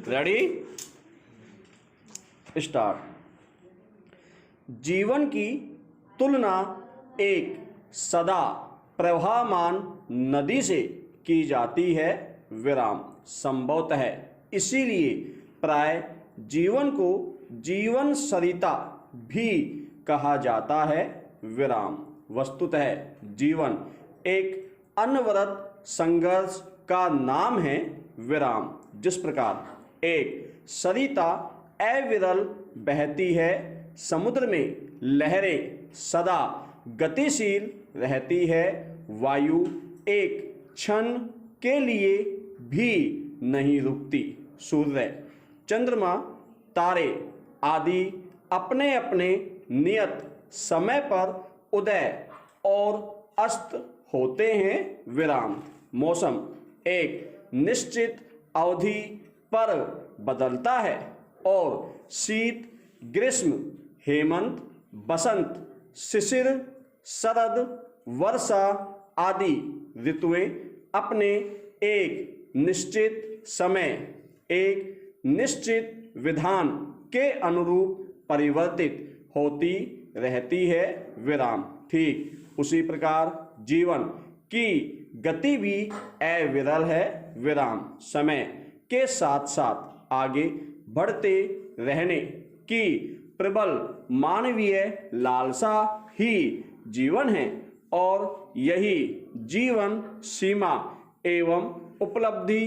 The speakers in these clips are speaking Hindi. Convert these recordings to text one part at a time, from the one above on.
Ready start. जीवन की तुलना एक सदा प्रवाहमान नदी से की जाती है विराम। संभवतः इसीलिए प्राय जीवन को जीवन सरिता भी कहा जाता है विराम। वस्तुतः जीवन एक अनवरत संघर्ष का नाम है विराम। जिस प्रकार एक सरिता अविरल बहती है, समुद्र में लहरें सदा गतिशील रहती है, वायु एक क्षण के लिए भी नहीं रुकती, सूर्य, चंद्रमा, तारे आदि अपने अपने नियत समय पर उदय और अस्त होते हैं विराम। मौसम एक निश्चित अवधि पर बदलता है और शीत, ग्रीष्म, हेमंत, बसंत, शिशिर, शरद, वर्षा आदि ऋतुएं अपने एक निश्चित समय, एक निश्चित विधान के अनुरूप परिवर्तित होती रहती है विराम। ठीक उसी प्रकार जीवन की गति भी अविरल है विराम। समय के साथ साथ आगे बढ़ते रहने की प्रबल मानवीय लालसा ही जीवन है और यही जीवन सीमा एवं उपलब्धि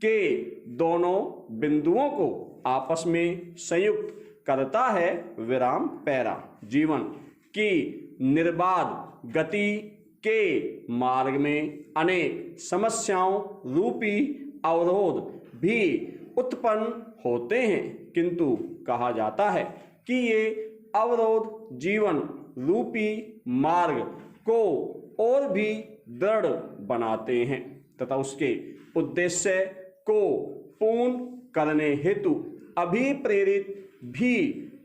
के दोनों बिंदुओं को आपस में संयुक्त करता है विराम पैरा। जीवन की निर्बाध गति के मार्ग में अनेक समस्याओं रूपी अवरोध भी उत्पन्न होते हैं, किंतु कहा जाता है कि ये अवरोध जीवन रूपी मार्ग को और भी दृढ़ बनाते हैं तथा उसके उद्देश्य को पूर्ण करने हेतु अभिप्रेरित भी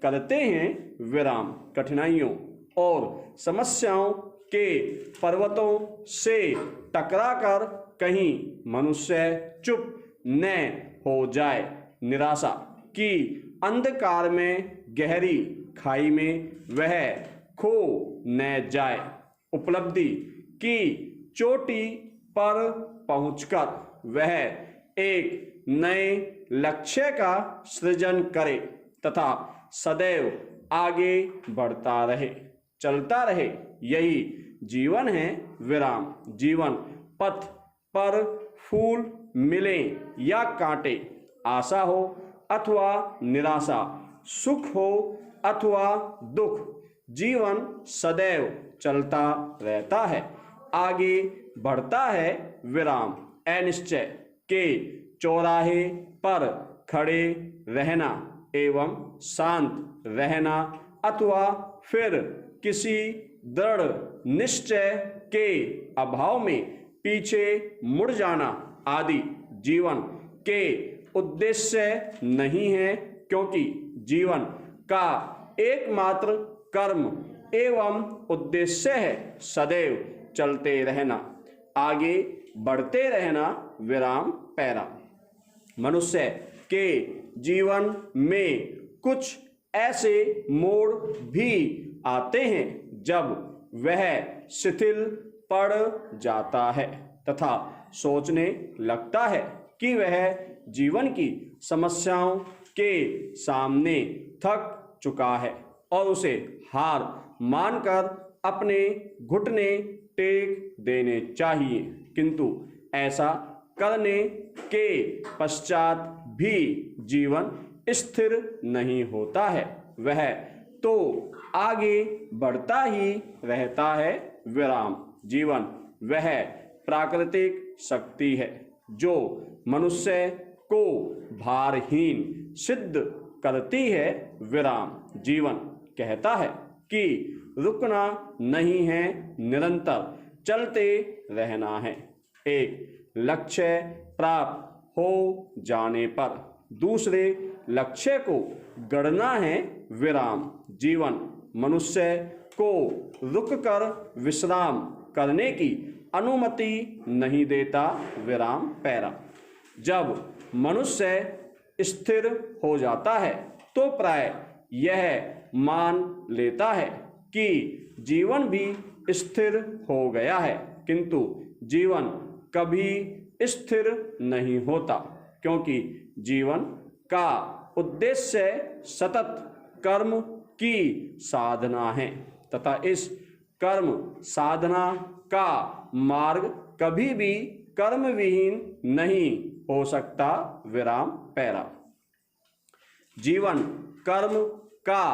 करते हैं विराम। कठिनाइयों और समस्याओं के पर्वतों से टकराकर कहीं मनुष्य चुप न हो जाए, निराशा की अंधकार में गहरी खाई में वह खो न जाए, उपलब्धि की चोटी पर पहुंचकर वह एक नए लक्ष्य का सृजन करे तथा सदैव आगे बढ़ता रहे, चलता रहे। यही जीवन है विराम। जीवन पथ पर फूल मिले या कांटे, आशा हो अथवा निराशा, सुख हो अथवा दुख, जीवन सदैव चलता रहता है, आगे बढ़ता है विराम। अनिश्चय के चौराहे पर खड़े रहना एवं शांत रहना अथवा फिर किसी दृढ़ निश्चय के अभाव में पीछे मुड़ जाना आदि जीवन के उद्देश्य नहीं है, क्योंकि जीवन का एकमात्र कर्म एवं उद्देश्य है सदैव चलते रहना, आगे बढ़ते रहना विराम पैरा। मनुष्य के जीवन में कुछ ऐसे मोड़ भी आते हैं जब वह शिथिल पड़ जाता है तथा सोचने लगता है कि वह जीवन की समस्याओं के सामने थक चुका है और उसे हार मानकर अपने घुटने टेक देने चाहिए, किंतु ऐसा करने के पश्चात भी जीवन स्थिर नहीं होता है, वह तो आगे बढ़ता ही रहता है विराम। जीवन वह प्राकृतिक शक्ति है जो मनुष्य को भारहीन सिद्ध करती है विराम। जीवन कहता है कि रुकना नहीं है, निरंतर चलते रहना है। एक लक्ष्य प्राप्त हो जाने पर दूसरे लक्ष्य को गढ़ना है विराम। जीवन मनुष्य को रुककर विश्राम करने की अनुमति नहीं देता विराम पैरा। जब मनुष्य स्थिर हो जाता है तो प्राय यह मान लेता है कि जीवन भी स्थिर हो गया है, किंतु जीवन कभी स्थिर नहीं होता, क्योंकि जीवन का उद्देश्य सतत कर्म की साधना है तथा इस कर्म साधना का मार्ग कभी भी कर्म विहीन नहीं हो सकता। विराम पैरा। जीवन कर्म का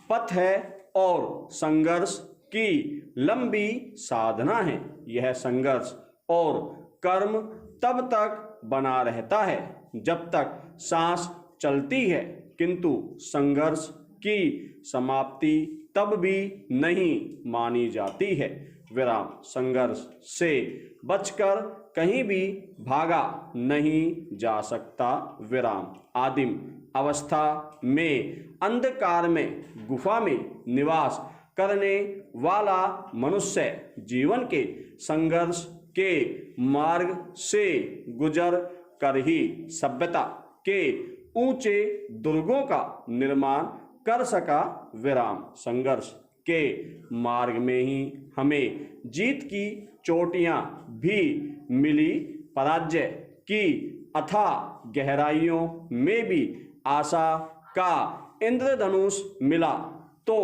पथ है और संघर्ष की लंबी साधना है। यह संघर्ष और कर्म तब तक बना रहता है जब तक सांस चलती है, किंतु संघर्ष की समाप्ति तब भी नहीं मानी जाती है। विराम। संघर्ष से बचकर कहीं भी भागा नहीं जा सकता। विराम। आदिम अवस्था में अंधकार में गुफा में निवास करने वाला मनुष्य जीवन के संघर्ष के मार्ग से गुजर कर ही सभ्यता के ऊंचे दुर्गों का निर्माण कर सका। विराम। संघर्ष के मार्ग में ही हमें जीत की चोटियां भी मिली, पराजय की अथाह गहराइयों में भी आशा का इंद्रधनुष मिला, तो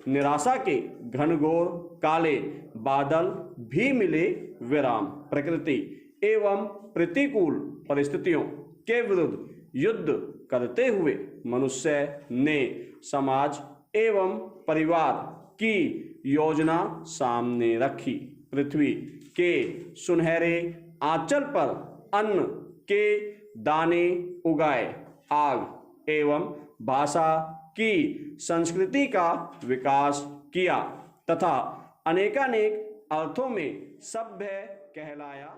निराशा के घनघोर काले बादल भी मिले। विराम। प्रकृति एवं प्रतिकूल परिस्थितियों के विरुद्ध युद्ध करते हुए मनुष्य ने समाज एवं परिवार की योजना सामने रखी। पृथ्वी के सुनहरे आंचल पर अन्न के दाने उगाए, आग एवं भाषा की संस्कृति का विकास किया तथा अनेकानेक अर्थों में सभ्य कहलाया।